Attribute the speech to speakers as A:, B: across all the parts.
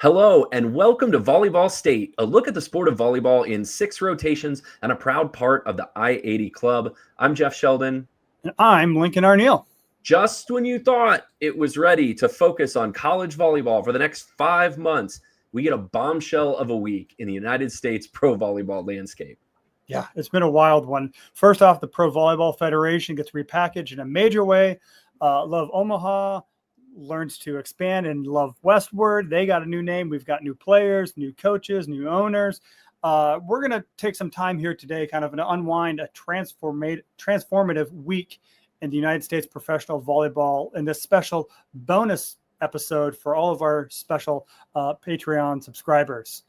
A: Hello and welcome to Volleyball State, a look at the sport of volleyball in 6 rotations and a proud part of the I-80 Club. I'm Jeff Sheldon.
B: And I'm Lincoln Arneal.
A: Just when you thought it was ready to focus on college volleyball for the next 5 months, we get a bombshell of a week in the United States pro volleyball landscape.
B: Yeah, it's been a wild one. First off, the Pro Volleyball Federation gets repackaged in a major way. LOVB Omaha learns to expand and love westward. They got a new name. We've got new players, new coaches, new owners. We're going to take some time here today, kind of to unwind a transformative week in the United States professional volleyball in this special bonus episode for all of our special Patreon subscribers.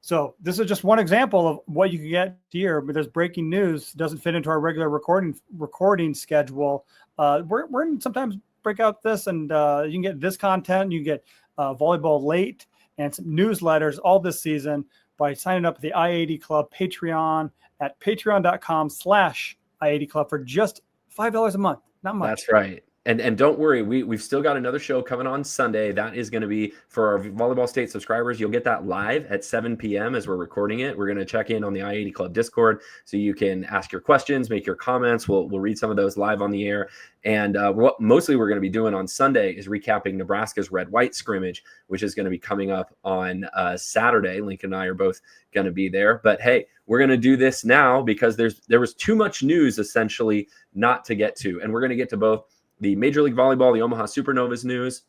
B: So this is just one example of what you can get here, but there's breaking news. It doesn't fit into our regular recording schedule. We're sometimes break out this and you can get this content. You get volleyball late and some newsletters all this season by signing up at the I-80 Club Patreon at patreon.com/I-80 Club for just $5 a month. Not much.
A: That's right. And don't worry, we've still got another show coming on Sunday. That is going to be for our Volleyball State subscribers. You'll get that live at 7 p.m. as we're recording it. We're going to check in on the I-80 Club Discord so you can ask your questions, make your comments. We'll read some of those live on the air. And what mostly we're going to be doing on Sunday is recapping Nebraska's red-white scrimmage, which is going to be coming up on Saturday. Lincoln and I are both going to be there. But hey, we're going to do this now because there was too much news essentially not to get to. And we're going to get to both the Major League Volleyball, the Omaha Supernovas news,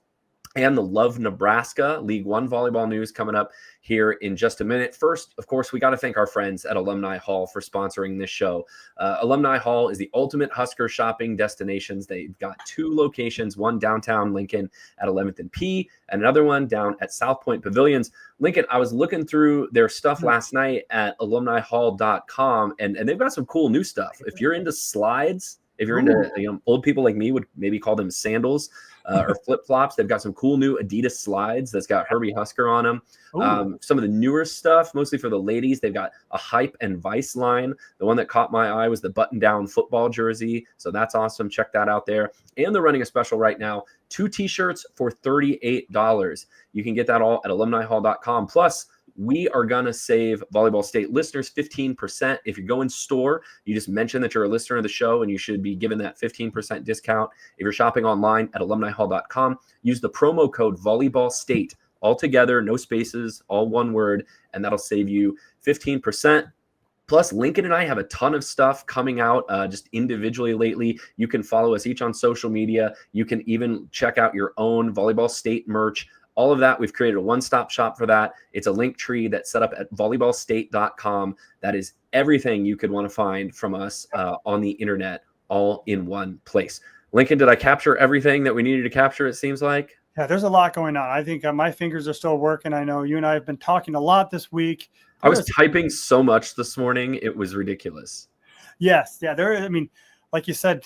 A: and the Love Nebraska League One volleyball news coming up here in just a minute. First, of course, we got to thank our friends at Alumni Hall for sponsoring this show. Alumni Hall is the ultimate Husker shopping destinations. They've got 2 locations, one downtown Lincoln at 11th and P, and another one down at South Point Pavilions. Lincoln, I was looking through their stuff last night at alumnihall.com, and they've got some cool new stuff. If you're into slides, if you're into old people like me would maybe call them sandals or flip-flops, they've got some cool new Adidas slides that's got Herbie Husker on them. Some of the newer stuff, mostly for the ladies, they've got a Hype and Vice line. The one that caught my eye was the button-down football jersey, so that's awesome. Check that out there. And they're running a special right now, 2 T-shirts for $38. You can get that all at alumnihall.com. Plus, we are going to save Volleyball State listeners 15%. If you go in store, you just mention that you're a listener of the show and you should be given that 15% discount. If you're shopping online at alumnihall.com, use the promo code Volleyball State, all together, no spaces, all one word, and that'll save you 15%. Plus, Lincoln and I have a ton of stuff coming out just individually lately. You can follow us each on social media. You can even check out your own Volleyball State merch. All of that, we've created a one-stop shop for that. It's a link tree that's set up at volleyballstate.com. That is everything you could want to find from us on the internet, all in one place. Lincoln, did I capture everything that we needed to capture, it seems like?
B: Yeah, there's a lot going on. I think my fingers are still working. I know you and I have been talking a lot this week.
A: I was typing so much this morning. It was ridiculous.
B: Yes. Yeah. I mean, like you said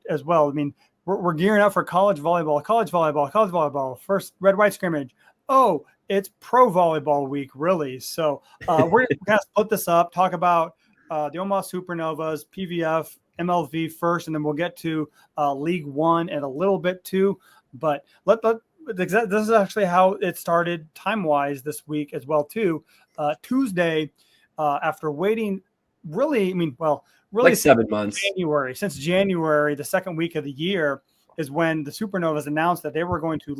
B: as well, I mean, we're gearing up for college volleyball, first red-white scrimmage. Oh, it's pro volleyball week, really. So we're going to split this up, talk about the Omaha Supernovas, PVF, MLV first, and then we'll get to League One and a little bit too. But this is actually how it started time-wise this week as well too. Tuesday, after waiting really
A: like 7 months.
B: Since January, the second week of the year, is when the Supernovas announced that they were going to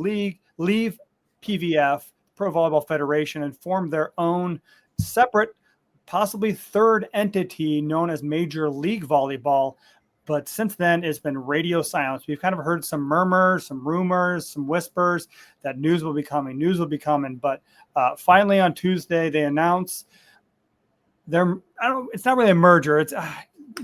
B: leave PVF, Pro Volleyball Federation, and form their own separate, possibly third entity known as Major League Volleyball. But since then, it's been radio silence. We've kind of heard some murmurs, some rumors, some whispers that news will be coming. But finally on Tuesday, they announced it's not really a merger. It's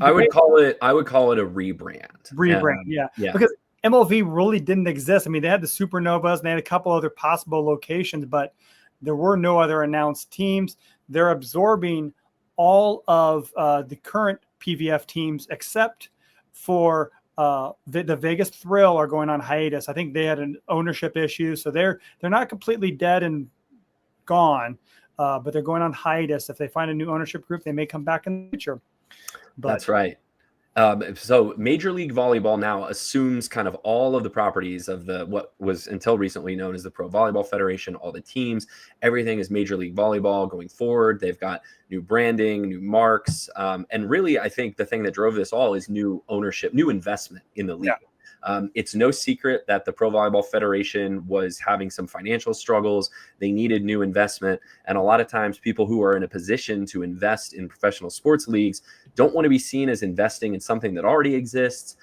A: I would call it a rebrand.
B: Yeah. Because MLV really didn't exist. I mean, they had the Supernovas and they had a couple other possible locations, but there were no other announced teams. They're absorbing all of the current PVF teams except for the Vegas Thrill are going on hiatus. I think they had an ownership issue, so they're not completely dead and gone, but they're going on hiatus. If they find a new ownership group, they may come back in the future.
A: That's right. So Major League Volleyball now assumes kind of all of the properties of the what was until recently known as the Pro Volleyball Federation, all the teams, everything is Major League Volleyball going forward. They've got new branding, new marks, and really, I think the thing that drove this all is new ownership, new investment in the league.
B: Yeah.
A: It's no secret that the Pro Volleyball Federation was having some financial struggles. They needed new investment. And a lot of times, people who are in a position to invest in professional sports leagues don't want to be seen as investing in something that already exists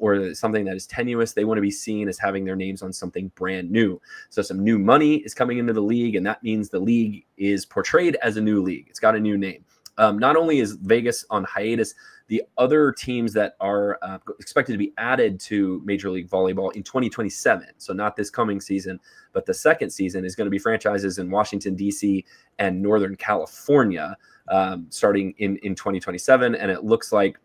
A: or something that is tenuous. They want to be seen as having their names on something brand new. So some new money is coming into the league, and that means the league is portrayed as a new league. It's got a new name. Not only is Vegas on hiatus, the other teams that are expected to be added to Major League Volleyball in 2027, so not this coming season, but the second season, is going to be franchises in Washington, D.C. and Northern California starting in 2027. And it looks like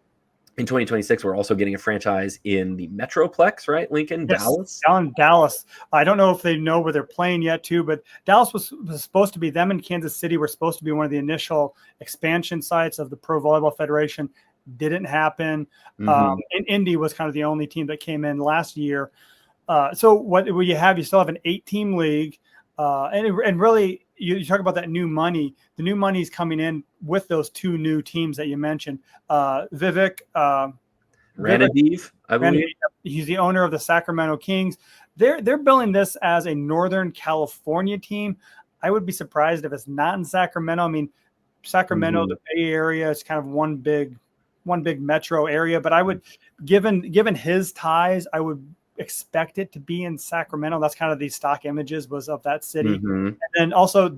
A: in 2026, we're also getting a franchise in the Metroplex, right? Lincoln,
B: Yes,
A: Dallas.
B: down Dallas. I don't know if they know where they're playing yet, too, but Dallas was supposed to be, them in Kansas City were supposed to be one of the initial expansion sites of the Pro Volleyball Federation. Didn't happen. And Indy was kind of the only team that came in last year. So what you have, you still have an 8-team league. And really, you talk about that new money. The new money is coming in with those 2 new teams that you mentioned. Vivek
A: Ranadiv, I believe.
B: He's the owner of the Sacramento Kings. They're billing this as a Northern California team. I would be surprised if it's not in Sacramento. I mean, Sacramento, the Bay Area, is kind of one big metro area. But I would, given his ties, I would expect it to be in Sacramento. That's kind of the stock images was of that city. And then also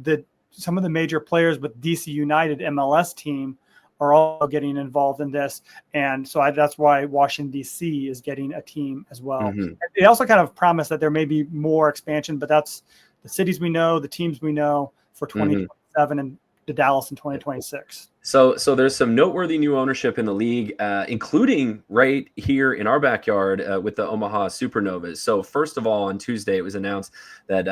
B: some of the major players with DC United MLS team are all getting involved in this. And so that's why Washington, D.C. is getting a team as well. They also kind of promise that there may be more expansion, but that's the cities we know, the teams we know for 2027 and to Dallas in 2026.
A: So there's some noteworthy new ownership in the league, including right here in our backyard with the Omaha Supernovas. So first of all, on Tuesday, it was announced that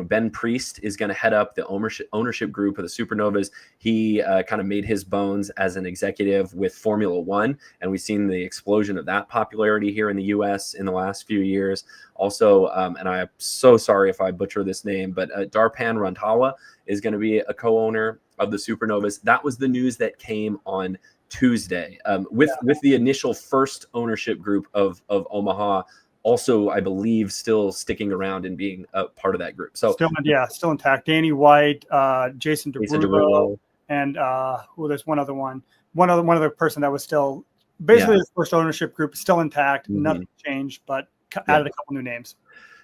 A: Ben Priest is going to head up the ownership group of the Supernovas. He kind of made his bones as an executive with Formula One, and we've seen the explosion of that popularity here in the U.S. in the last few years. Also, and I am so sorry if I butcher this name, but Darpan Randhawa is going to be a co-owner of the Supernovas. That was the news that came on Tuesday with the initial first ownership group of Omaha. Also, I believe still sticking around and being a part of that group. So
B: still intact. Danny White, Jason Derulo, and there's one other person that was still basically the first ownership group, still intact. Nothing changed, but added a couple new names.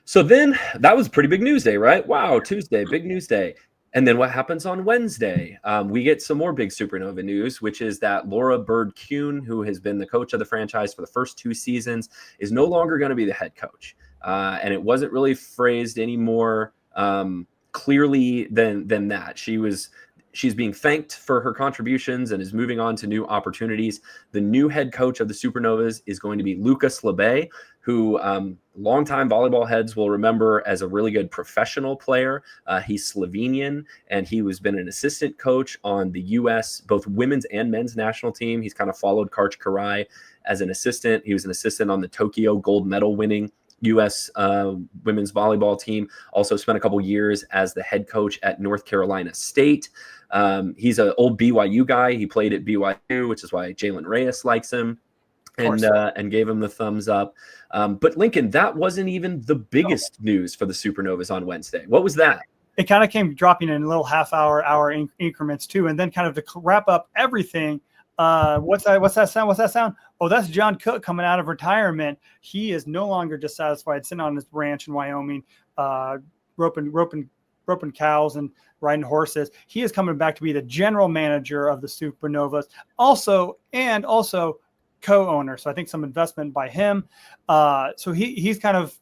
A: So then that was a pretty big news day, right? Wow, Tuesday, big news day. And then what happens on Wednesday? We get some more big Supernova news, which is that Laura Bird-Kuhn, who has been the coach of the franchise for the first 2 seasons, is no longer going to be the head coach. And it wasn't really phrased any more clearly than that. She's being thanked for her contributions and is moving on to new opportunities. The new head coach of the Supernovas is going to be Lucas LeBay, who longtime volleyball heads will remember as a really good professional player. He's Slovenian, and he has been an assistant coach on the U.S., both women's and men's national team. He's kind of followed Karch Karai as an assistant. He was an assistant on the Tokyo gold medal winning U.S. Women's volleyball team. Also spent a couple years as the head coach at North Carolina State. He's an old BYU guy. He played at BYU, which is why Jalen Reyes likes him and gave him the thumbs up. But Lincoln, that wasn't even the biggest news for the Supernovas on Wednesday. What was that?
B: It kind of came dropping in little hour increments too. And then kind of to wrap up everything, what's that sound? Oh, that's John Cook coming out of retirement. He is no longer dissatisfied sitting on his ranch in Wyoming, roping cows and riding horses. He is coming back to be the general manager of the Supernovas, also co-owner. So I think some investment by him. So he's kind of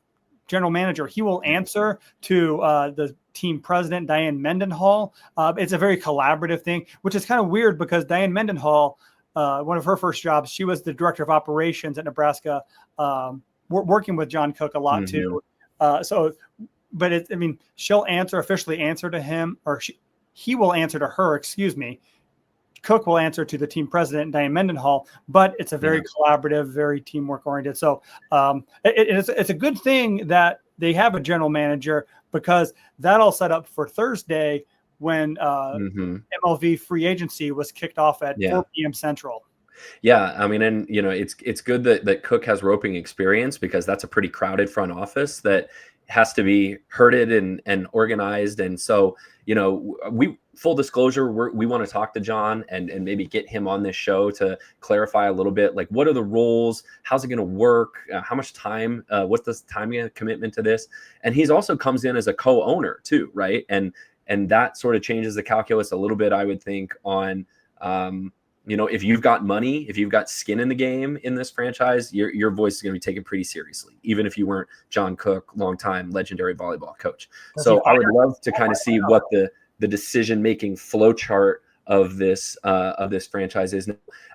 B: general manager. He will answer to the team president, Diane Mendenhall. It's a very collaborative thing, which is kind of weird because Diane Mendenhall, one of her first jobs, she was the director of operations at Nebraska, working with John Cook a lot too. But she'll officially answer to him, or he will answer to her, excuse me. Cook will answer to the team president, Diane Mendenhall, but it's a very collaborative, very teamwork oriented. So it's a good thing that they have a general manager, because that'll set up for Thursday when MLV free agency was kicked off at 4 p.m. Central.
A: Yeah, I mean, and it's good that Cook has roping experience, because that's a pretty crowded front office that has to be herded and organized. And so, we full disclosure, we want to talk to John and maybe get him on this show to clarify a little bit, like, what are the roles, how's it going to work, how much time, what's the time commitment to this. And he's also comes in as a co-owner too, right? And that sort of changes the calculus a little bit, I would think, on if you've got money, if you've got skin in the game in this franchise, your voice is going to be taken pretty seriously, even if you weren't John Cook, longtime legendary volleyball coach. So I would love to kind of see what the decision-making flow chart of this franchise is.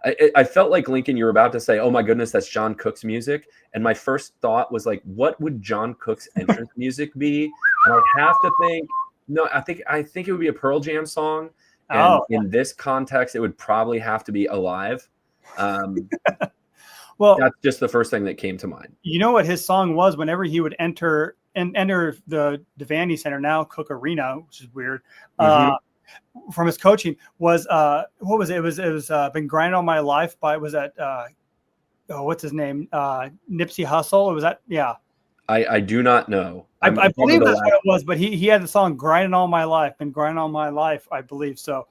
A: I felt like, Lincoln, you were about to say, oh my goodness, that's John Cook's music. And my first thought was like, what would John Cook's entrance music be? And I'd have to think, no, I think it would be a Pearl Jam song. And in this context, it would probably have to be Alive.
B: Well,
A: that's just the first thing that came to mind.
B: You know what his song was whenever he would enter the Devaney Center, now Cook Arena, which is weird, from his coaching, was what was it? It was Been Grinding All My Life by, was that what's his name? Nipsey Hussle? Or was that, yeah.
A: I do not know.
B: I believe that's what it was, but he had the song "Grinding All My Life" and "Grinding All My Life," I believe. So,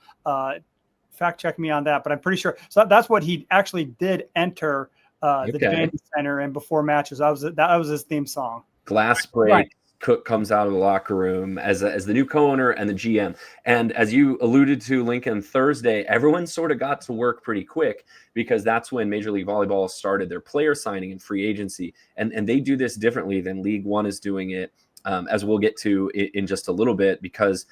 B: fact check me on that, but I'm pretty sure. So that's what he actually did enter the Devaney Center, and before matches, that was his theme song.
A: Glass break. Right. Cook comes out of the locker room as the new co-owner and the GM. And as you alluded to, Lincoln, Thursday, everyone sort of got to work pretty quick, because that's when Major League Volleyball started their player signing and free agency. And they do this differently than League One is doing it, as we'll get to in just a little bit, because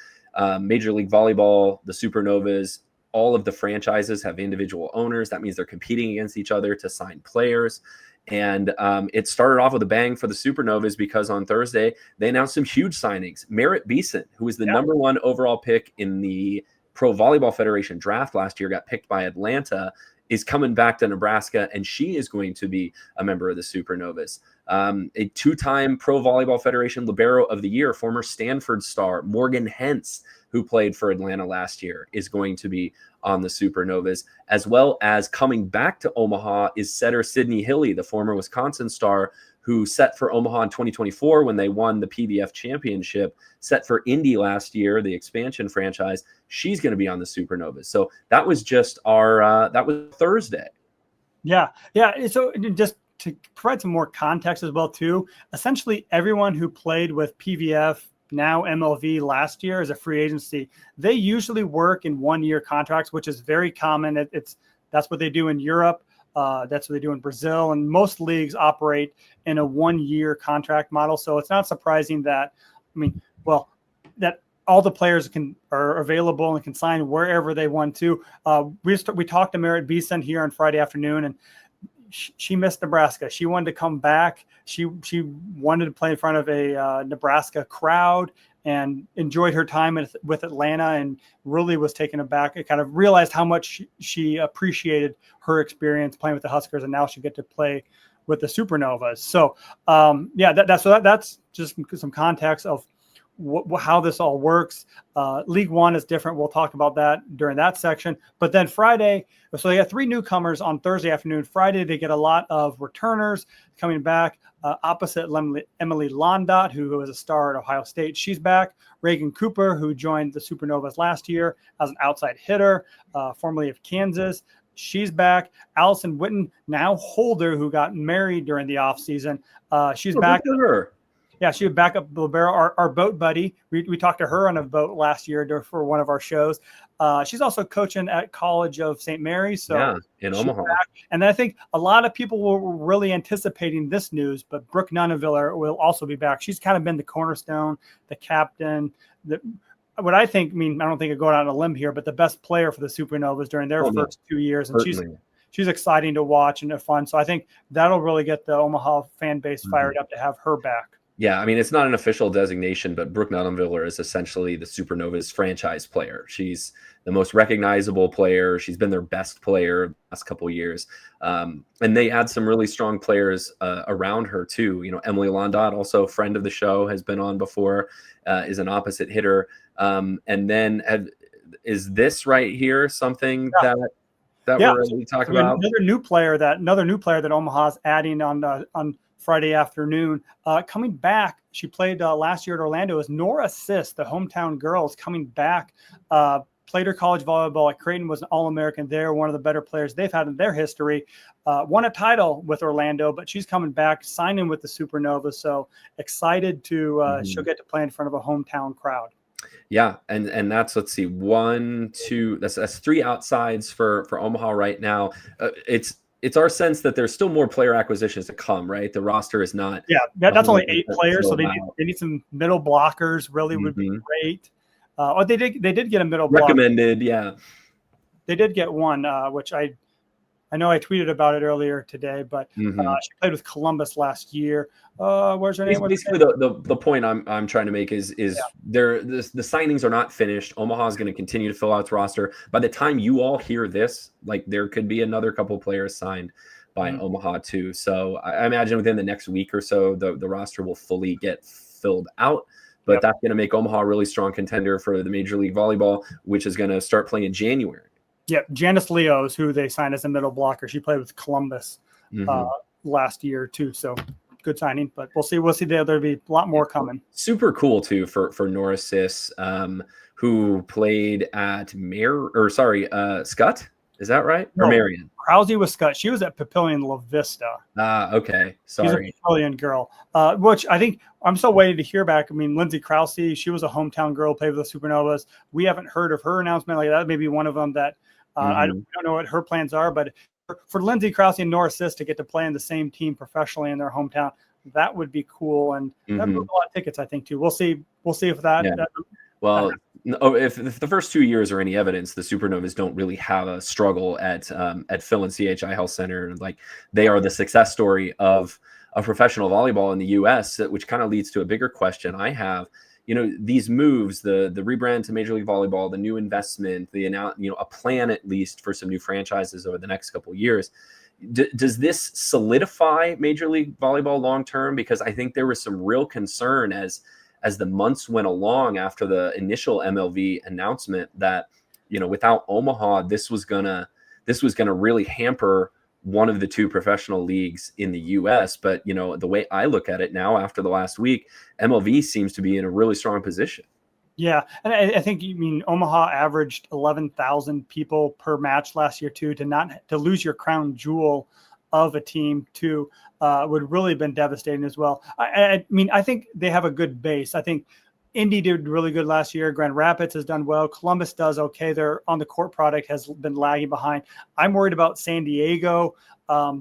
A: Major League Volleyball, the Supernovas, all of the franchises have individual owners. That means they're competing against each other to sign players. And it started off with a bang for the Supernovas, because on Thursday, they announced some huge signings. Merritt Beeson, who was the number 1 overall pick in the Pro Volleyball Federation draft last year, got picked by Atlanta, is coming back to Nebraska, and she is going to be a member of the Supernovas. A 2-time Pro Volleyball Federation Libero of the Year, former Stanford star Morgan Hentz, who played for Atlanta last year, is going to be on the Supernovas, as well as coming back to Omaha is setter Sydney Hilly, the former Wisconsin star, who set for Omaha in 2024 when they won the PBF championship, set for Indy last year, the expansion franchise. She's going to be on the Supernovas. So that was just that was Thursday. Yeah.
B: So just to provide some more context as well, too, essentially everyone who played with PVF, now MLV, last year as a free agency, they usually work in 1-year contracts, which is very common. That's what they do in Europe. That's what they do in Brazil, and most leagues operate in a 1-year contract model. So it's not surprising that, that all the players are available and can sign wherever they want to. We talked to Merritt Beeson here on Friday afternoon, and she missed Nebraska. She wanted to come back. She wanted to play in front of a Nebraska crowd, and enjoyed her time with Atlanta, and really was taken aback. I kind of realized how much she appreciated her experience playing with the Huskers, and now she get to play with the Supernovas. So that's just some context of how this all works. League One is different. We'll talk about that during that section. But then Friday, so they got 3 newcomers on Thursday afternoon. Friday, they get a lot of returners coming back. Opposite Emily Londot, who was a star at Ohio State. She's back. Reagan Cooper, who joined the Supernovas last year as an outside hitter, formerly of Kansas. She's back. Allison Witten, now Holder, who got married during the offseason. She's back.
A: Good for her.
B: Yeah, she would back up Libero, our boat buddy. We talked to her on a boat last year for one of our shows. She's also coaching at College of St. Mary's. So
A: in Omaha.
B: And then I think a lot of people were really anticipating this news, but Brooke Nuneviller will also be back. She's kind of been the cornerstone, the captain, what I think, I don't think I go out on a limb here, but the best player for the Supernovas during their first 2 years. And she's exciting to watch and fun. So I think that'll really get the Omaha fan base fired up to have her back.
A: Yeah, I mean, it's not an official designation, but Brooke Nuttallmiller is essentially the Supernovas franchise player. She's the most recognizable player. She's been their best player the last couple of years. And they add some really strong players around her, too. You know, Emily Londot, also a friend of the show, has been on before, is an opposite hitter. And then is this right here something that
B: Yeah,
A: we're going to talk
B: so
A: about?
B: another new player that Omaha's adding on Friday afternoon. Coming back, she played last year at Orlando. Is Nora Sis, the hometown girl, is coming back. Played her college volleyball at Creighton, was an All-American there, one of the better players they've had in their history. Won a title with Orlando, but she's coming back, signing with the Supernovas. So excited to she'll get to play in front of a hometown crowd.
A: Yeah, and that's, let's see, one, two, that's three outsides for Omaha right now. It's our sense that there's still more player acquisitions to come, right? The roster is not.
B: Yeah, that's only 8 players, so
A: filled
B: they need some middle blockers. Really would be great. They did get a middle
A: recommended, yeah.
B: They did get one, which I know I tweeted about it earlier today, but she played with Columbus last year. Where's her name?
A: Basically, the point I'm trying to make is the signings are not finished. Omaha is going to continue to fill out its roster. By the time you all hear this, like, there could be another couple players signed by Omaha too. So I imagine within the next week or so, the roster will fully get filled out. But that's going to make Omaha a really strong contender for the Major League Volleyball, which is going to start playing in January.
B: Yep, Janice Leos, who they signed as a middle blocker. She played with Columbus last year too. So good signing, but we'll see. There'll be a lot more coming.
A: Super cool too for Nora Sis, who played at Scott. Is that right?
B: No,
A: or Marion?
B: Krause was Scott. She was at Papillion La Vista.
A: Okay. Sorry.
B: She's a Papillion girl, which I think I'm still waiting to hear back. I mean, Lindsay Krause, she was a hometown girl, played with the Supernovas. We haven't heard of her announcement. Like, that may be one of them that I don't know what her plans are, but for Lindsay Krause and Nora Sis to get to play in the same team professionally in their hometown, that would be cool. And that would be a lot of tickets, I think, too. We'll see if that.
A: Yeah. Well, if the first 2 years are any evidence, the Supernovas don't really have a struggle at Phil and CHI Health Center. Like, they are the success story of professional volleyball in the U.S., which kind of leads to a bigger question I have. You know, these moves, the rebrand to Major League Volleyball, the new investment, a plan at least for some new franchises over the next couple of years. Does this solidify Major League Volleyball long term? Because I think there was some real concern as the months went along after the initial MLV announcement that, you know, without Omaha, this was gonna really hamper one of the two professional leagues in the U.S. But, you know, the way I look at it now after the last week, MLV seems to be in a really strong position.
B: Yeah, and I think, you mean, Omaha averaged 11,000 people per match last year too. To lose your crown jewel of a team too would really have been devastating as well. I mean, I think they have a good base. I think Indy did really good last year. Grand Rapids has done well. Columbus does okay. Their on the court product has been lagging behind. I'm worried about San Diego.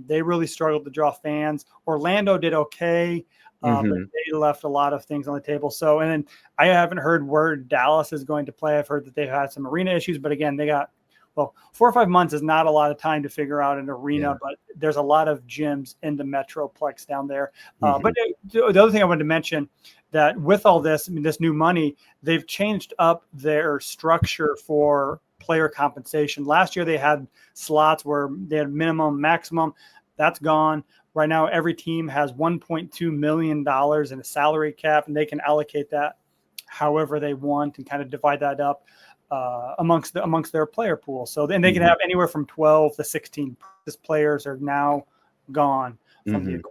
B: They really struggled to draw fans. Orlando did okay. But they left a lot of things on the table. So, and then I haven't heard where Dallas is going to play. I've heard that they've had some arena issues, but again, they got, 4 or 5 months is not a lot of time to figure out an arena, but there's a lot of gyms in the Metroplex down there. But the other thing I wanted to mention, that with all this, I mean, this new money, they've changed up their structure for player compensation. Last year, they had slots where they had minimum, maximum. That's gone. Right now, every team has $1.2 million in a salary cap, and they can allocate that however they want and kind of divide that up amongst their player pool. So then they can have anywhere from 12 to 16 players are now gone from the equation.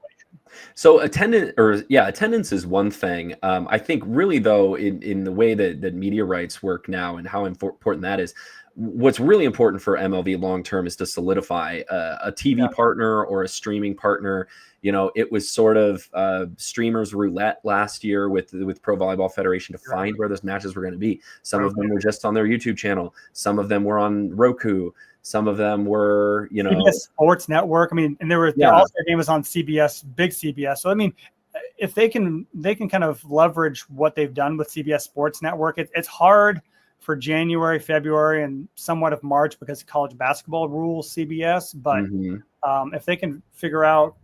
A: So attendance is one thing. I think really, though, in the way that media rights work now and how important that is, what's really important for MLV long term is to solidify a TV partner or a streaming partner. You know, it was sort of streamers roulette last year with Pro Volleyball Federation to find where those matches were going to be. Some of them were just on their YouTube channel. Some of them were on Roku. Some of them were, you know,
B: CBS Sports Network. I mean, and the All-Star game was on CBS, big CBS. So I mean, if they can kind of leverage what they've done with CBS Sports Network, it's hard for January, February, and somewhat of March because college basketball rules CBS. But if they can figure out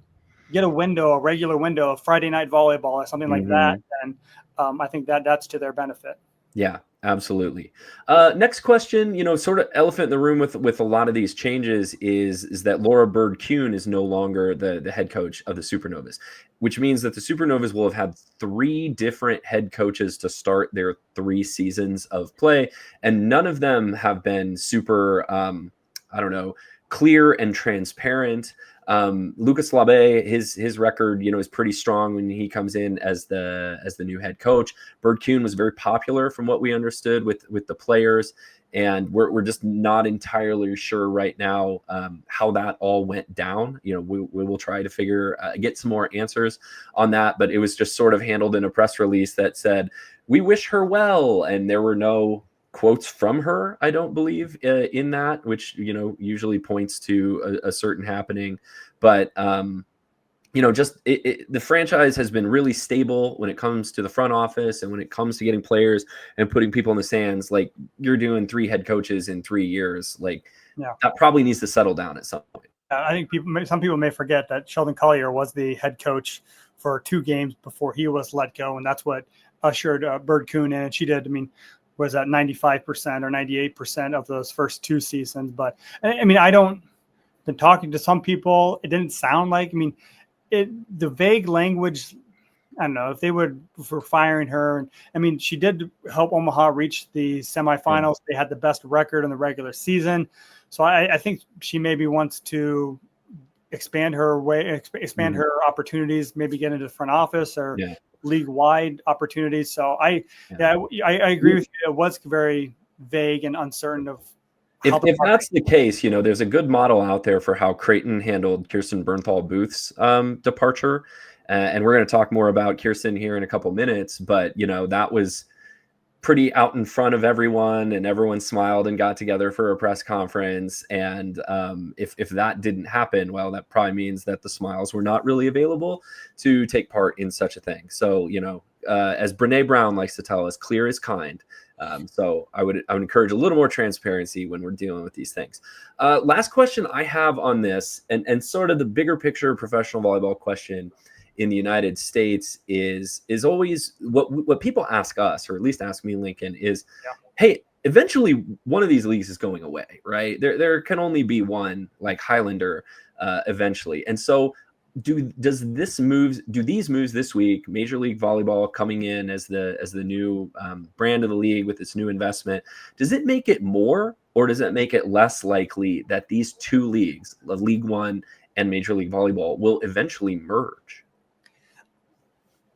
B: get a window, a regular window of Friday night volleyball or something like that, then I think that's to their benefit.
A: Yeah, absolutely. Next question, sort of elephant in the room with a lot of these changes is that Laura Bird-Kuhn is no longer the head coach of the Supernovas, which means that the Supernovas will have had 3 different head coaches to start their 3 seasons of play, and none of them have been super, I don't know, clear and transparent. Lucas Labe, his record, is pretty strong when he comes in as the new head coach. Bird-Kuhn was very popular from what we understood with the players, and we're just not entirely sure right now how that all went down. We will try to get some more answers on that, but it was just sort of handled in a press release that said, "We wish her well," and there were no quotes from her, I don't believe, in that, which usually points to a certain happening. But just the franchise has been really stable when it comes to the front office and when it comes to getting players and putting people in the stands. Like, you're doing 3 head coaches in 3 years, like that probably needs to settle down at some point.
B: I think some people may forget that Sheldon Collier was the head coach for 2 games before he was let go, and that's what ushered Bird-Kuhn in. And she did, was at 95% or 98% of those first 2 seasons. But been talking to some people, it didn't sound like, the vague language, I don't know if they would for firing her. She did help Omaha reach the semifinals. They had the best record in the regular season. So I think she maybe wants to expand her opportunities, maybe get into the front office or league-wide opportunities. So I agree with you. It was very vague and uncertain of
A: if that's the case. There's a good model out there for how Creighton handled Kirsten Bernthal Booth's departure, and we're going to talk more about Kirsten here in a couple minutes. But that was pretty out in front of everyone, and everyone smiled and got together for a press conference. And if that didn't happen, well, that probably means that the smiles were not really available to take part in such a thing. So, as Brene Brown likes to tell us, clear is kind. So I would encourage a little more transparency when we're dealing with these things. Last question I have on this, and sort of the bigger picture professional volleyball question in the United States is always what people ask us, or at least ask me, Lincoln, is, hey, eventually one of these leagues is going away, right? There can only be one, like Highlander, eventually. And so do these moves this week, Major League Volleyball coming in as the new brand of the league with its new investment, does it make it more, or does it make it less likely that these 2 leagues, League One and Major League Volleyball, will eventually merge?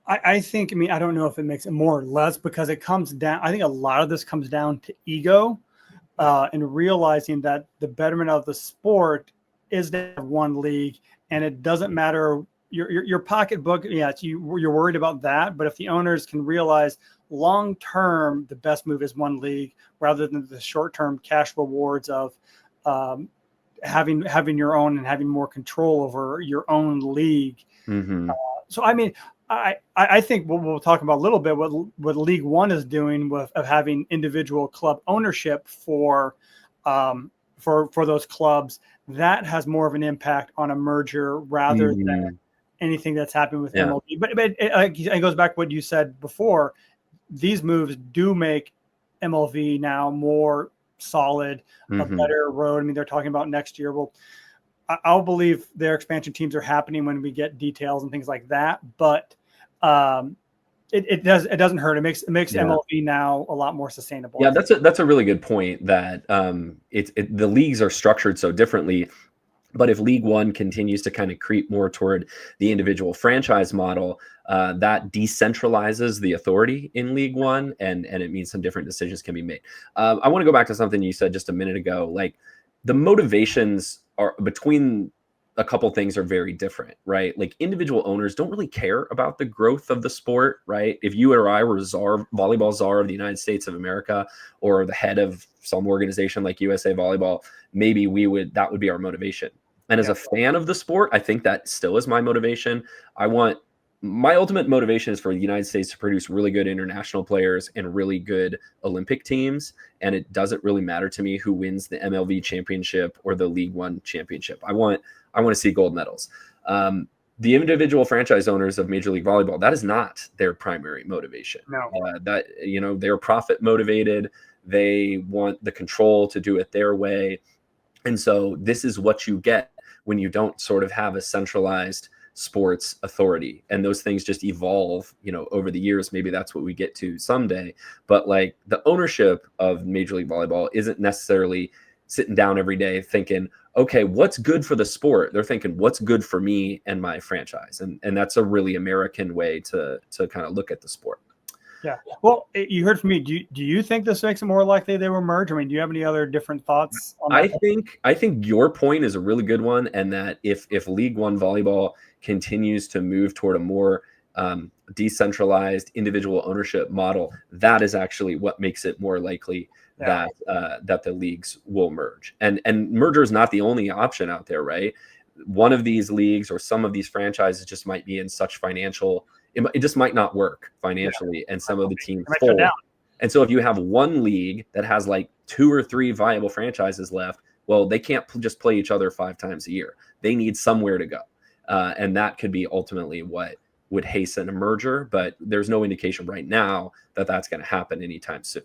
B: I think, I don't know if it makes it more or less, because it comes down, I think a lot of this comes down to ego and realizing that the betterment of the sport is to have 1 league, and it doesn't matter your pocketbook. You're worried about that, but if the owners can realize long term the best move is 1 league rather than the short term cash rewards of having your own and having more control over your own league. So I think we'll talk about a little bit what League One is doing of having individual club ownership for those clubs. That has more of an impact on a merger rather than anything that's happened with MLB. But it goes back to what you said before. These moves do make MLB now more solid, a better road. They're talking about next year. Well, I'll believe their expansion teams are happening when we get details and things like that. But it doesn't hurt. It makes MLB now a lot more sustainable.
A: Yeah, that's a really good point, that the leagues are structured so differently. But if League One continues to kind of creep more toward the individual franchise model, that decentralizes the authority in League One, and it means some different decisions can be made. I want to go back to something you said just a minute ago. Like, the motivations are between a couple things are very different, right? Like, individual owners don't really care about the growth of the sport, right? If you or I were volleyball czar of the United States of America, or the head of some organization like USA Volleyball, maybe that would be our motivation. And as a fan of the sport, I think that still is my motivation. My ultimate motivation is for the United States to produce really good international players and really good Olympic teams. And it doesn't really matter to me who wins the MLB championship or the League One championship. I want to see gold medals. the individual franchise owners of Major League Volleyball, that is not their primary motivation.
B: No.
A: That, they're profit motivated. They want the control to do it their way. And so this is what you get when you don't sort of have a centralized sports authority, and those things just evolve, over the years. Maybe that's what we get to someday. But like, the ownership of Major League Volleyball isn't necessarily sitting down every day thinking, okay, what's good for the sport? They're thinking, what's good for me and my franchise? And that's a really American way to kind of look at the sport.
B: Yeah. Well, you heard from me. Do you think this makes it more likely they will merge? I mean, do you have any other different thoughts on that?
A: I think your point is a really good one, and that if League One volleyball continues to move toward a more decentralized individual ownership model, that is actually what makes it more likely that the leagues will merge. And merger is not the only option out there, right? One of these leagues or some of these franchises just might be in such financial, it just might not work financially, and some of the teams fold. And so if you have one league that has like 2 or 3 viable franchises left, well, they can't just play each other 5 times a year. They need somewhere to go. And that could be ultimately what would hasten a merger, but there's no indication right now that that's going to happen anytime soon.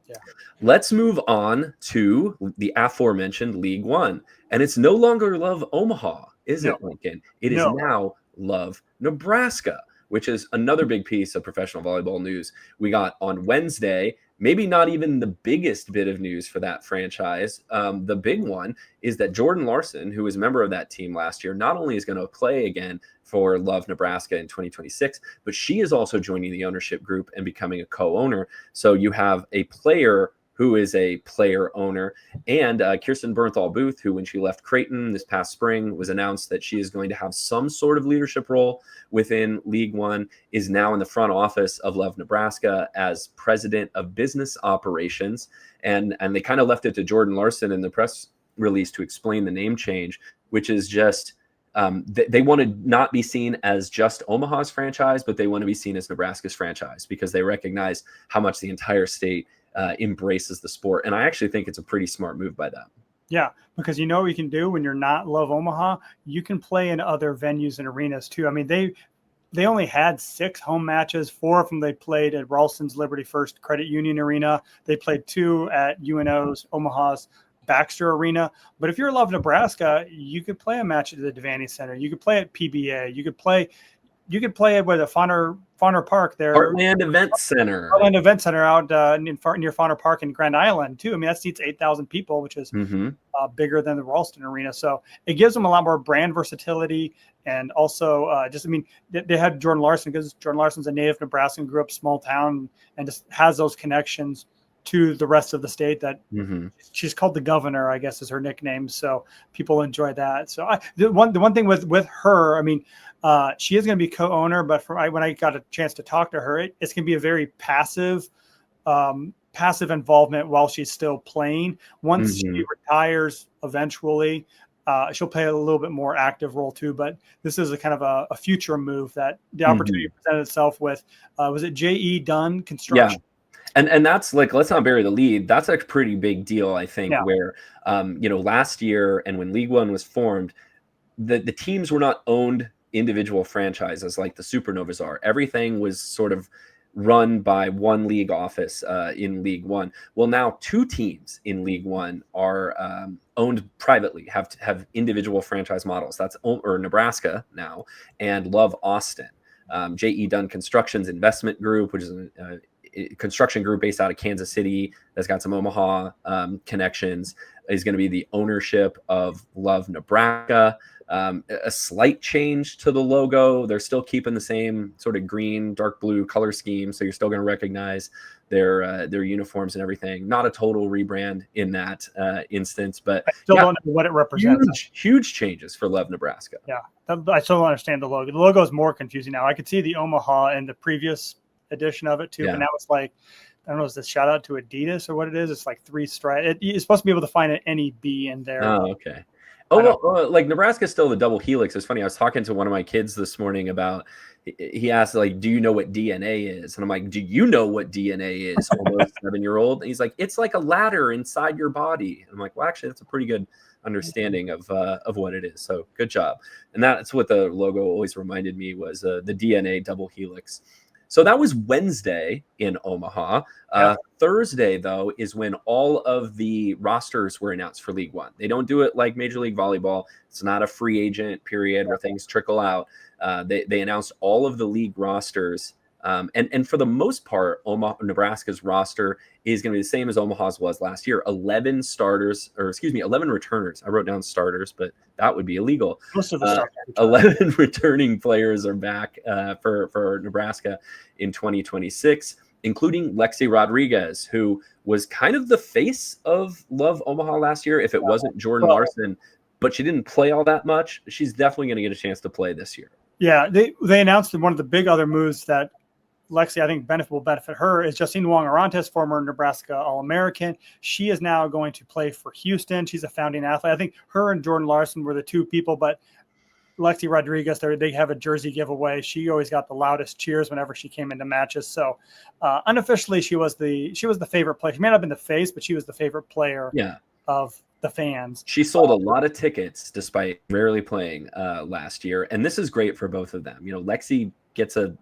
A: Yeah. Let's move on to the aforementioned League One. And it's no longer Love Omaha, is it, Lincoln? It is now Love Nebraska, which is another big piece of professional volleyball news we got on Wednesday. Maybe not even the biggest bit of news for that franchise. The big one is that Jordan Larson, who was a member of that team last year, not only is going to play again for Love Nebraska in 2026, but she is also joining the ownership group and becoming a co-owner. So you have a player who is a player owner, and Kirsten Bernthal Booth, who when she left Creighton this past spring was announced that she is going to have some sort of leadership role within League One, is now in the front office of Love Nebraska as president of business operations. And they kind of left it to Jordan Larson in the press release to explain the name change, which is just they want to not be seen as just Omaha's franchise, but they want to be seen as Nebraska's franchise, because they recognize how much the entire state embraces the sport. And I actually think it's a pretty smart move by them.
B: Yeah, because you know what you can do when you're not Love Omaha? You can play in other venues and arenas too. I mean, they only had 6 home matches. 4 of them they played at Ralston's Liberty First Credit Union Arena. They played 2 at UNO's Omaha's Baxter Arena. But if you're Love Nebraska, you could play a match at the Devaney Center. You could play at PBA. You could play it with the Fauner Park there.
A: Heartland Event Center.
B: Heartland Event Center out near Fauner Park in Grand Island too. I mean, that seats 8,000 people, which is bigger than the Ralston Arena. So it gives them a lot more brand versatility. And also they had Jordan Larson, because Jordan Larson's a native Nebraskan, grew up small town, and just has those connections to the rest of the state that she's called the governor, I guess is her nickname. So people enjoy that. So the one thing with her, I mean, she is going to be co-owner, but when I got a chance to talk to her, it's going to be a very passive involvement while she's still playing. Once she retires eventually, she'll play a little bit more active role too, but this is a kind of a future move that the opportunity presented itself with, was it J.E. Dunn Construction?
A: Yeah. And that's like, let's not bury the lead. That's a pretty big deal, I think, where, last year and when League One was formed, the teams were not owned individual franchises like the Supernovas are. Everything was sort of run by one league office in League One. Well, now 2 teams in League One are owned privately, have individual franchise models. That's Nebraska now, and Love Austin. J.E. Dunn Construction's investment group, which is a construction group based out of Kansas City that's got some Omaha connections, is going to be the ownership of Love Nebraska. A slight change to the logo. They're still keeping the same sort of green, dark blue color scheme, so you're still going to recognize their uniforms and everything. Not a total rebrand in that instance, but
B: I still don't know what it represents.
A: Huge changes for Love Nebraska.
B: Yeah, I still don't understand the logo. The logo is more confusing now. I could see the Omaha in the previous edition of it too, but now it's like, I don't know, is this shout out to Adidas or what it is? It's like 3 stripes. It's supposed to be able to find an NEB in there.
A: Oh, okay. Oh, well, like Nebraska's still the double helix. It's funny. I was talking to one of my kids this morning about, he asked, like, do you know what DNA is? And I'm like, do you know what DNA is? Almost 7-year-old. And he's like, it's like a ladder inside your body. And I'm like, well, actually, that's a pretty good understanding of what it is. So good job. And that's what the logo always reminded me was the DNA double helix. So that was Wednesday in Omaha. Thursday, though, is when all of the rosters were announced for League One. They don't do it like Major League Volleyball. It's not a free agent period where things trickle out. They announced all of the league rosters. And for the most part, Nebraska's roster is going to be the same as Omaha's was last year. 11 returners. I wrote down starters, but that would be illegal.
B: Most of the starters.
A: 11 returning players are back for Nebraska in 2026, including Lexi Rodriguez, who was kind of the face of Love Omaha last year. If it wasn't Jordan Larson, but she didn't play all that much. She's definitely going to get a chance to play this year.
B: Yeah, they announced one of the big other moves that Lexi, I think, will benefit her is Justine Wong-Arantes, former Nebraska All-American. She is now going to play for Houston. She's a founding athlete. I think her and Jordan Larson were the two people, but Lexi Rodriguez, they have a jersey giveaway. She always got the loudest cheers whenever she came into matches. So unofficially, she was the favorite player. She may not have been the face, but she was the favorite player of the fans.
A: She sold a lot of tickets despite rarely playing last year. And this is great for both of them. You know, Lexi gets a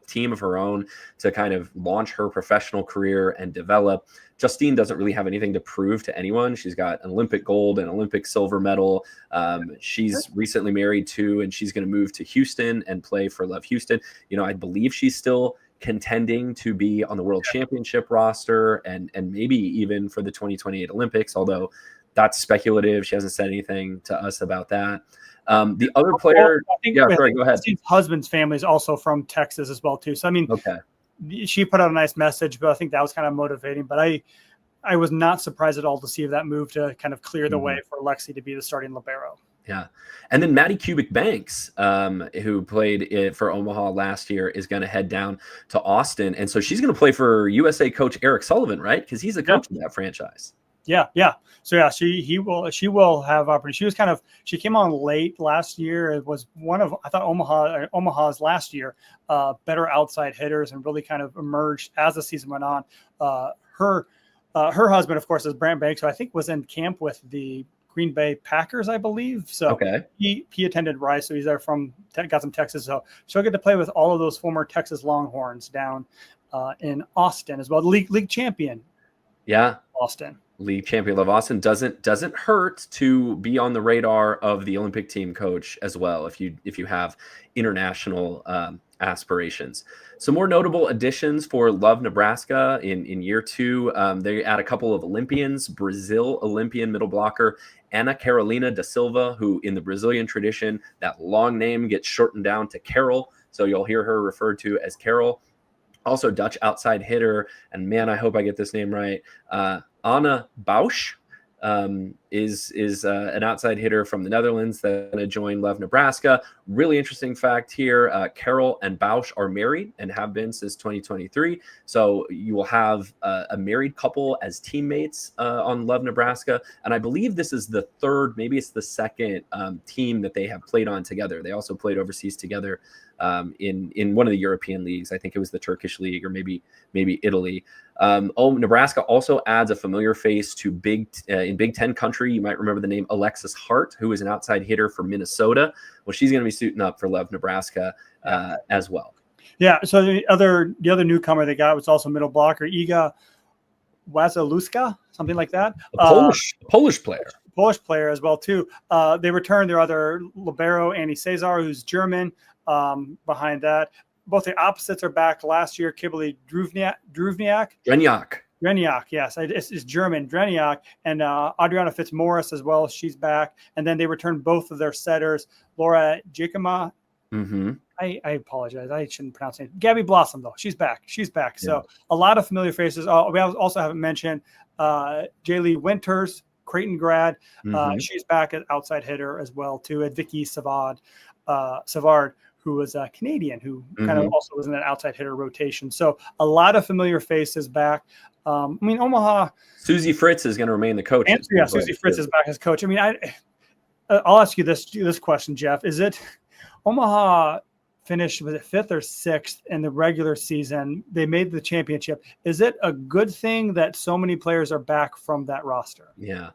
A: team of her own to kind of launch her professional career and develop. Justine doesn't really have anything to prove to anyone. She's got an Olympic gold and Olympic silver medal. She's recently married too, and she's going to move to Houston and play for Love Houston. You know, I believe she's still contending to be on the World Championship roster and maybe even for the 2028 Olympics, although that's speculative. She hasn't said anything to us about that. The other player, sorry, go ahead.
B: His husband's family is also from Texas as well too. So I mean, she put out a nice message, but I think that was kind of motivating. But I was not surprised at all to see that move to kind of clear the way for Lexi to be the starting libero.
A: Yeah. And then Maddie Kubik-Banks, who played for Omaha last year, is going to head down to Austin. And so she's going to play for USA coach Eric Sullivan, right? Because he's a coach of that franchise.
B: Yeah. So she will have opportunity. She came on late last year. It was one of, I thought, Omaha's last year better outside hitters, and really kind of emerged as the season went on. Her husband, of course, is Brant Banks, who I think was in camp with the Green Bay Packers, I believe. So he attended Rice, so he's there got some Texas. So she'll get to play with all of those former Texas Longhorns down in Austin as well. League champion. Yeah, Austin.
A: League champion of Austin doesn't hurt to be on the radar of the Olympic team coach as well if you have international aspirations. Some more notable additions for Love Nebraska in year two. They add a couple of Olympians, Brazil Olympian middle blocker Ana Carolina da Silva, who in the Brazilian tradition, that long name gets shortened down to Carol. So you'll hear her referred to as Carol. Also Dutch outside hitter, and man, I hope I get this name right. Anna Bausch is an outside hitter from the Netherlands that's going to join Love Nebraska. Really interesting fact here, Carol and Bausch are married and have been since 2023. So you will have a married couple as teammates on Love Nebraska. And I believe this is the third, maybe it's the second team that they have played on together. They also played overseas together in one of the European leagues. I think it was the Turkish league or maybe Italy. Nebraska also adds a familiar face to in Big Ten country. You might remember the name Alexis Hart, who is an outside hitter for Minnesota. Well, she's going to be suiting up for Love Nebraska as well.
B: Yeah. So the other newcomer they got was also middle blocker Iga Wazaluska, something like that.
A: Polish player.
B: Polish player as well too. They returned their other libero, Annie Cesar, who's German. Behind that, both the opposites are back last year. Kibble Druvniak, yes, it's German, Dreniak, and Adriana Fitzmaurice as well. She's back, and then they returned both of their setters, Laura Jacoma. I apologize, I shouldn't pronounce it. Gabby Blossom, though, she's back. Yeah. So a lot of familiar faces. We also haven't mentioned Jaylee Winters, Creighton grad. She's back at outside hitter as well too. At Vicky Savard, who was a Canadian, who kind of also was in an outside hitter rotation. So a lot of familiar faces back. I mean, Omaha.
A: Susie Fritz is going to remain the coach.
B: Susie Fritz is back as coach. I mean, I'll ask you this question, Jeff. Is it Omaha finished with it 5th or 6th in the regular season? They made the championship. Is it a good thing that so many players are back from that roster?
A: Yeah.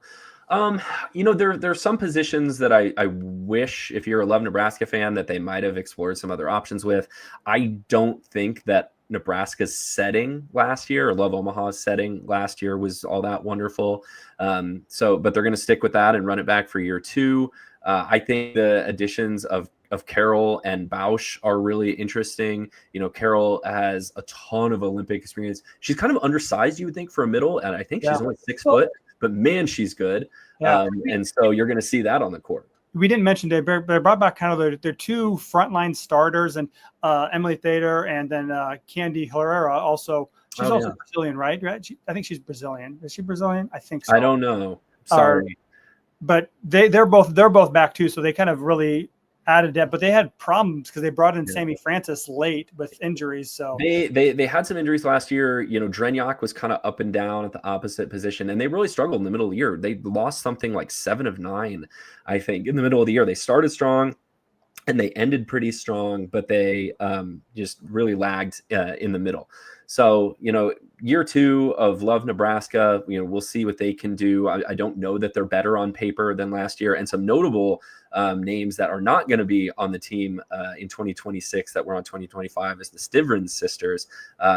A: There's some positions that I wish, if you're a Love Nebraska fan, that they might have explored some other options with. I don't think that Nebraska's setting last year, or Love Omaha's setting last year, was all that wonderful. But they're going to stick with that and run it back for year 2. I think the additions of Carol and Bausch are really interesting. Carol has a ton of Olympic experience. She's kind of undersized, you would think, for a middle, and I think she's only 6 foot, but man, she's good.
B: Yeah.
A: And so you're going to see that on the court.
B: We didn't mention they brought back kind of their 2 frontline starters, and Emily Thader and then Candy Herrera also. She's also Brazilian, right? I think she's Brazilian. Is she Brazilian? I think so.
A: I don't know. Sorry.
B: But they're both back too, so they kind of really added depth. But they had problems because they brought in Sammy Francis late with injuries. So
A: they had some injuries last year. Drenyak was kind of up and down at the opposite position, and they really struggled in the middle of the year. They lost something like 7 of 9, I think, in the middle of the year. They started strong and they ended pretty strong, but they just really lagged in the middle. So, year 2 of Love Nebraska, we'll see what they can do. I don't know that they're better on paper than last year. And some notable names that are not going to be on the team in 2026 that were on 2025 is the Stivrins sisters.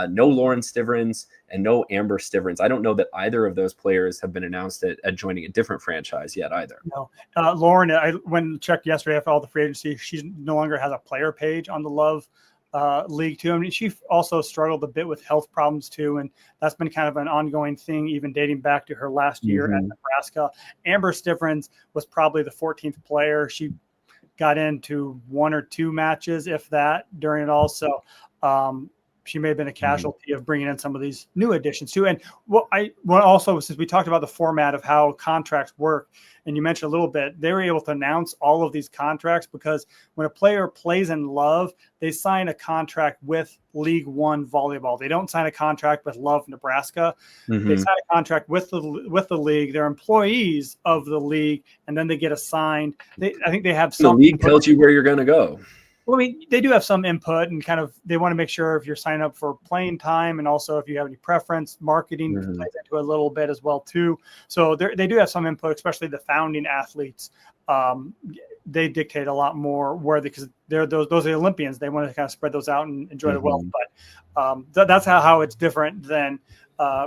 A: No Lauren Stivrins and no Amber Stivrins. I don't know that either of those players have been announced at joining a different franchise yet either.
B: No. Lauren, I went and checked yesterday after all the free agency. She no longer has a player page on the Love league too. I mean, she also struggled a bit with health problems too, and that's been kind of an ongoing thing, even dating back to her last year at Nebraska. Amber Stivrins was probably the 14th player. She got into 1 or 2 matches, if that, during it all. So she may have been a casualty of bringing in some of these new additions too. And also, since we talked about the format of how contracts work, and you mentioned a little bit, they were able to announce all of these contracts because when a player plays in Love, they sign a contract with League One Volleyball. They don't sign a contract with Love Nebraska. They sign a contract with the league. They're employees of the league, and then they get assigned. I think they have some.
A: The league tells you where you're going to go.
B: Well, I mean, they do have some input, and kind of they want to make sure if you're signing up for playing time, and also if you have any preference, marketing plays into it a little bit as well too. So they do have some input, especially the founding athletes. They dictate a lot more because they're those are the Olympians. They want to kind of spread those out and enjoy the wealth. But that's how it's different than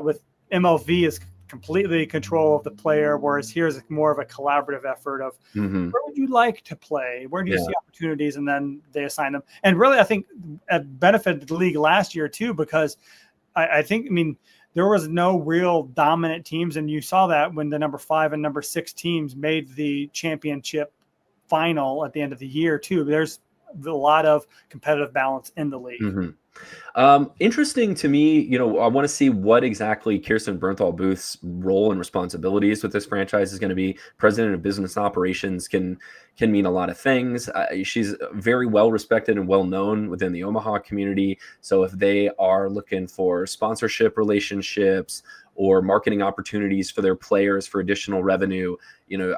B: with MLV is completely control of the player, whereas here's more of a collaborative effort of where would you like to play? Where do you see opportunities? And then they assign them. And really, I think it benefited the league last year too, because I think, there was no real dominant teams. And you saw that when the number 5 and number 6 teams made the championship final at the end of the year too. There's a lot of competitive balance in the league.
A: Interesting to me, I want to see what exactly Kirsten Bernthal Booth's role and responsibilities with this franchise is going to be. President of Business Operations can mean a lot of things. She's very well respected and well known within the Omaha community. So if they are looking for sponsorship relationships or marketing opportunities for their players for additional revenue,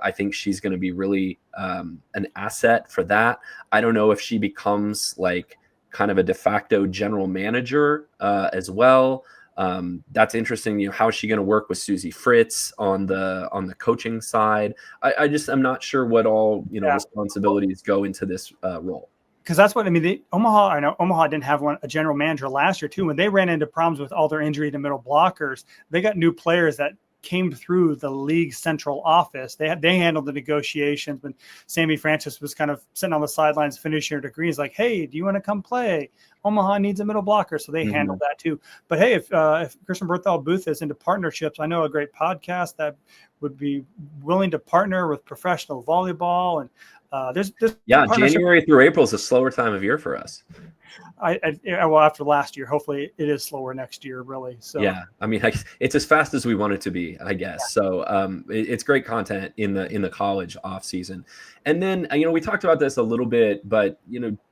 A: I think she's going to be really an asset for that. I don't know if she becomes like kind of a de facto general manager as well. That's interesting. How is she going to work with Susie Fritz on the coaching side? I'm not sure what all responsibilities go into this role.
B: Because that's what Omaha. I know Omaha didn't have a general manager last year too. When they ran into problems with all their injury to middle blockers, they got new players that came through the league central office. They handled the negotiations when Sammy Francis was kind of sitting on the sidelines finishing her degree. He's like, hey, do you want to come play? Omaha needs a middle blocker. So they handled that too. But hey, if Kirsten Bernthal Booth is into partnerships, I know a great podcast that would be willing to partner with professional volleyball. And there's
A: January through April is a slower time of year for us.
B: Well, after last year, hopefully it is slower next year, really. So
A: it's as fast as we want it to be, I guess. So it's great content in the college off season. And then we talked about this a little bit, but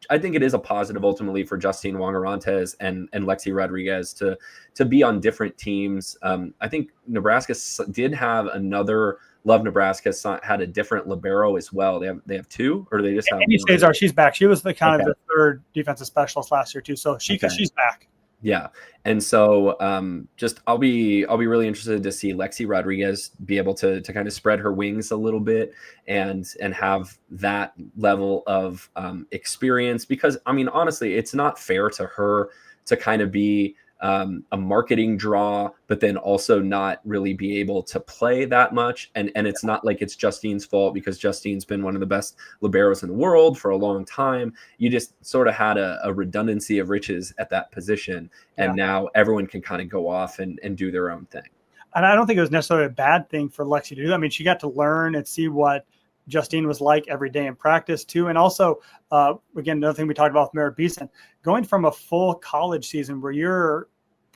A: I think it is a positive ultimately for Justine Wongerantes and Lexi Rodriguez to be on different teams. I think Nebraska did have another Love Nebraska had a different libero as well. They have two, or do they just have
B: Amy
A: one?
B: Cesar, she's back. She was the kind
A: Okay.
B: of the third defensive specialist last year too. So she's back.
A: Yeah. And so just I'll be really interested to see Lexi Rodriguez be able to kind of spread her wings a little bit and have that level of experience, because I mean, honestly, it's not fair to her to kind of be a marketing draw, but then also not really be able to play that much. And it's not like it's Justine's fault, because Justine's been one of the best liberos in the world for a long time. You just sort of had a redundancy of riches at that position. And now everyone can kind of go off and do their own thing.
B: And I don't think it was necessarily a bad thing for Lexi to do that. I mean, she got to learn and see what Justine was like every day in practice too. And also, again, another thing we talked about with Merritt Beeson, going from a full college season where you're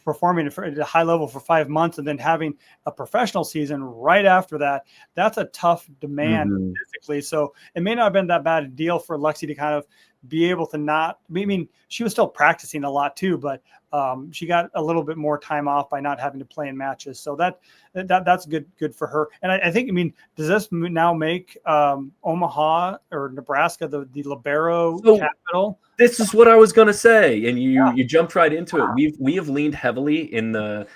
B: performing at a high level for 5 months and then having a professional season right after that, that's a tough demand physically. So it may not have been that bad a deal for Lexi to kind of be able to not, I mean, she was still practicing a lot too, but she got a little bit more time off by not having to play in matches. So that's good for her. And I think, I mean, does this now make Omaha or Nebraska the libero capital?
A: This is what I was going to say, and you jumped right into it. We have leaned heavily in the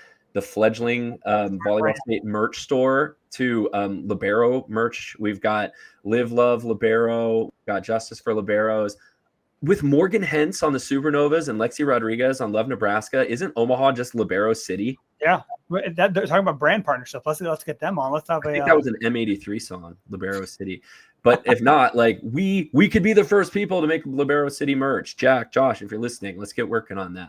A: fledgling Volleyball State merch store to libero merch. We've got Live Love Libero, got Justice for Liberos. With Morgan Hentz on the Supernovas and Lexi Rodriguez on Love Nebraska, isn't Omaha just Libero City?
B: Yeah, they're talking about brand partnership. Let's get them on. Let's have
A: I think that was an M83 song, Libero City. But if not, like we could be the first people to make Libero City merch. Jack, Josh, if you're listening, let's get working on that.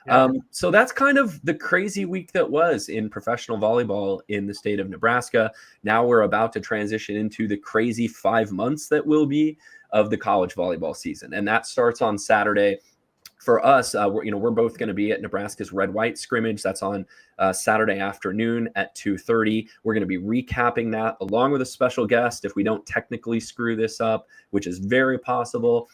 A: Yeah. So that's kind of the crazy week that was in professional volleyball in the state of Nebraska. Now we're about to transition into the crazy 5 months that will be of the college volleyball season, and that starts on Saturday. For us, we're both going to be at Nebraska's red-white scrimmage. That's on Saturday afternoon at 2:30. We're going to be recapping that along with a special guest if we don't technically screw this up, which is very possible.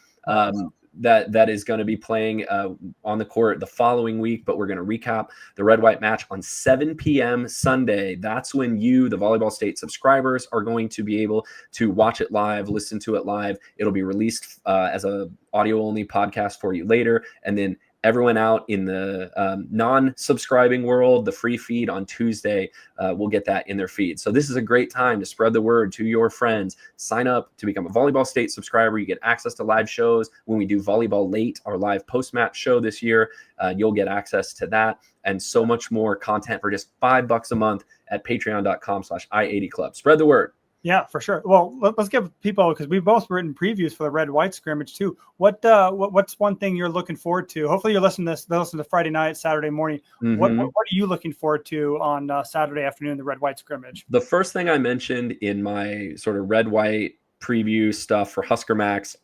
A: That is going to be playing on the court the following week, but we're going to recap the red-white match on 7 p.m. Sunday. That's when you, the Volleyball State subscribers, are going to be able to watch it live, listen to it live. It'll be released as a audio-only podcast for you later, and then everyone out in the non-subscribing world, the free feed on Tuesday, will get that in their feed. So this is a great time to spread the word to your friends. Sign up to become a Volleyball State subscriber. You get access to live shows. When we do Volleyball Late, our live post-match show this year, you'll get access to that and so much more content for just $5 a month at patreon.com/I80club. Spread the word.
B: Yeah, for sure. Well, let's give people, because we've both written previews for the red-white scrimmage too. What's one thing you're looking forward to? Hopefully you're listening to Friday night, Saturday morning. What are you looking forward to on Saturday afternoon, the red-white scrimmage?
A: The first thing I mentioned in my sort of red-white preview stuff for Husker Max,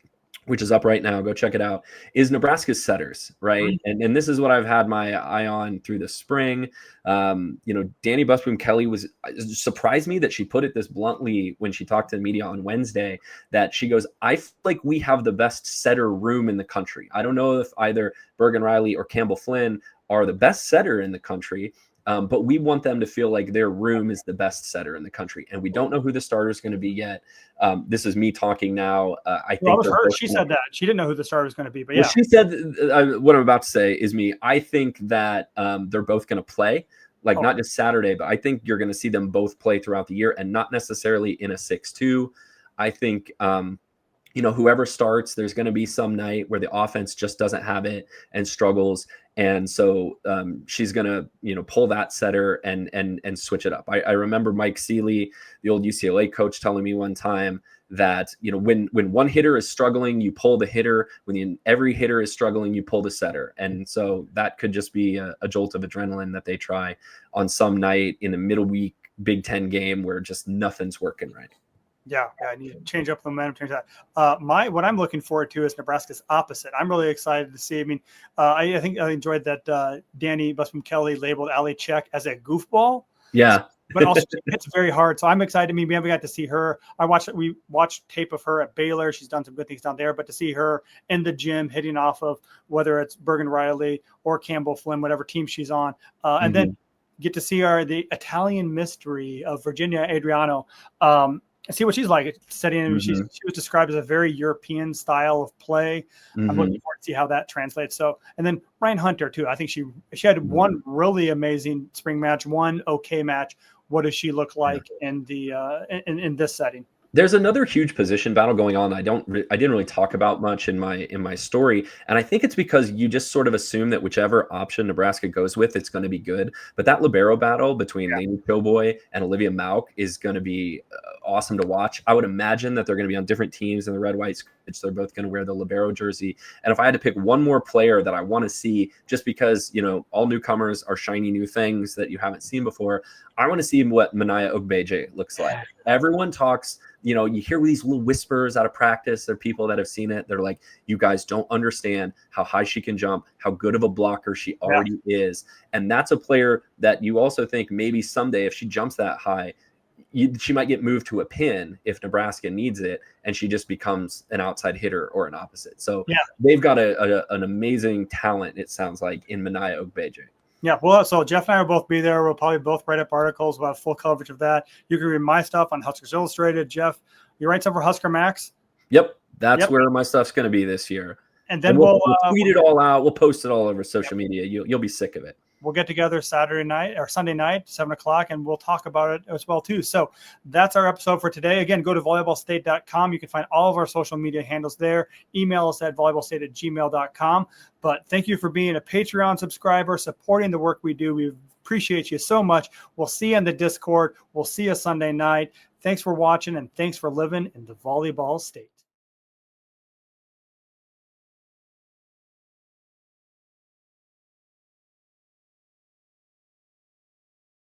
A: which is up right now, go check it out, is Nebraska's setters, right? And this is what I've had my eye on through the spring. Danny Busboom Kelly surprised me that she put it this bluntly when she talked to the media on Wednesday, that she goes, I feel like we have the best setter room in the country. I don't know if either Bergen Riley or Campbell Flynn are the best setter in the country, but we want them to feel like their room is the best setter in the country. And we don't know who the starter is going to be yet. This is me talking now. I think
B: she said that. She didn't know who the starter was going to be, but
A: yeah. Well, she said, what I'm about to say is me. I think that they're both going to play, not just Saturday, but I think you're going to see them both play throughout the year, and not necessarily in a 6-2. I think whoever starts, there's going to be some night where the offense just doesn't have it and struggles. And so she's going to, pull that setter and switch it up. I remember Mike Seeley, the old UCLA coach, telling me one time that, when one hitter is struggling, you pull the hitter. When every hitter is struggling, you pull the setter. And so that could just be a jolt of adrenaline that they try on some night in the middle week Big Ten game where just nothing's working right.
B: Yeah, I need to change up the momentum. Change that. What I'm looking forward to is Nebraska's opposite. I'm really excited to see. I mean, I think I enjoyed that Danny Busboom Kelly labeled Ali Check as a goofball.
A: Yeah,
B: but also it's very hard. So I'm excited. I mean, we haven't got to see her. We watched tape of her at Baylor. She's done some good things down there. But to see her in the gym hitting off of whether it's Bergen Riley or Campbell Flynn, whatever team she's on, and then get to see the Italian mystery of Virginia Adriano. See what she's like studying. She was described as a very European style of play. I'm looking forward to see how that translates. So, and then Ryan Hunter too. I think she had one really amazing spring match, one okay match. What does she look like in the in this setting?
A: There's another huge position battle going on. I didn't really talk about much in my story, and I think it's because you just sort of assume that whichever option Nebraska goes with, it's going to be good. But that libero battle between Lainey Kilboy and Olivia Mauk is going to be awesome to watch. I would imagine that they're going to be on different teams in the red-white scrimmage. They're both going to wear the libero jersey. And if I had to pick one more player that I want to see, just because all newcomers are shiny new things that you haven't seen before, I want to see what Manaya Ogbeje looks like. Everyone talks. You hear these little whispers out of practice. There are people that have seen it. They're like, you guys don't understand how high she can jump, how good of a blocker she already is. And that's a player that you also think maybe someday if she jumps that high, she might get moved to a pin if Nebraska needs it, and she just becomes an outside hitter or an opposite. So they've got an amazing talent, it sounds like, in Manaya Ogbeje.
B: Yeah, well, so Jeff and I will both be there. We'll probably both write up articles. We'll have full coverage of that. You can read my stuff on Huskers Illustrated. Jeff, you write stuff for Husker Max?
A: Yep, that's where my stuff's going to be this year.
B: And then
A: we'll tweet it all out. We'll post it all over social media. You'll be sick of it.
B: We'll get together Saturday night or Sunday night, 7 o'clock, and we'll talk about it as well, too. So that's our episode for today. Again, go to volleyballstate.com. You can find all of our social media handles there. Email us at volleyballstate@gmail.com. But thank you for being a Patreon subscriber, supporting the work we do. We appreciate you so much. We'll see you in the Discord. We'll see you Sunday night. Thanks for watching, and thanks for living in the Volleyball State.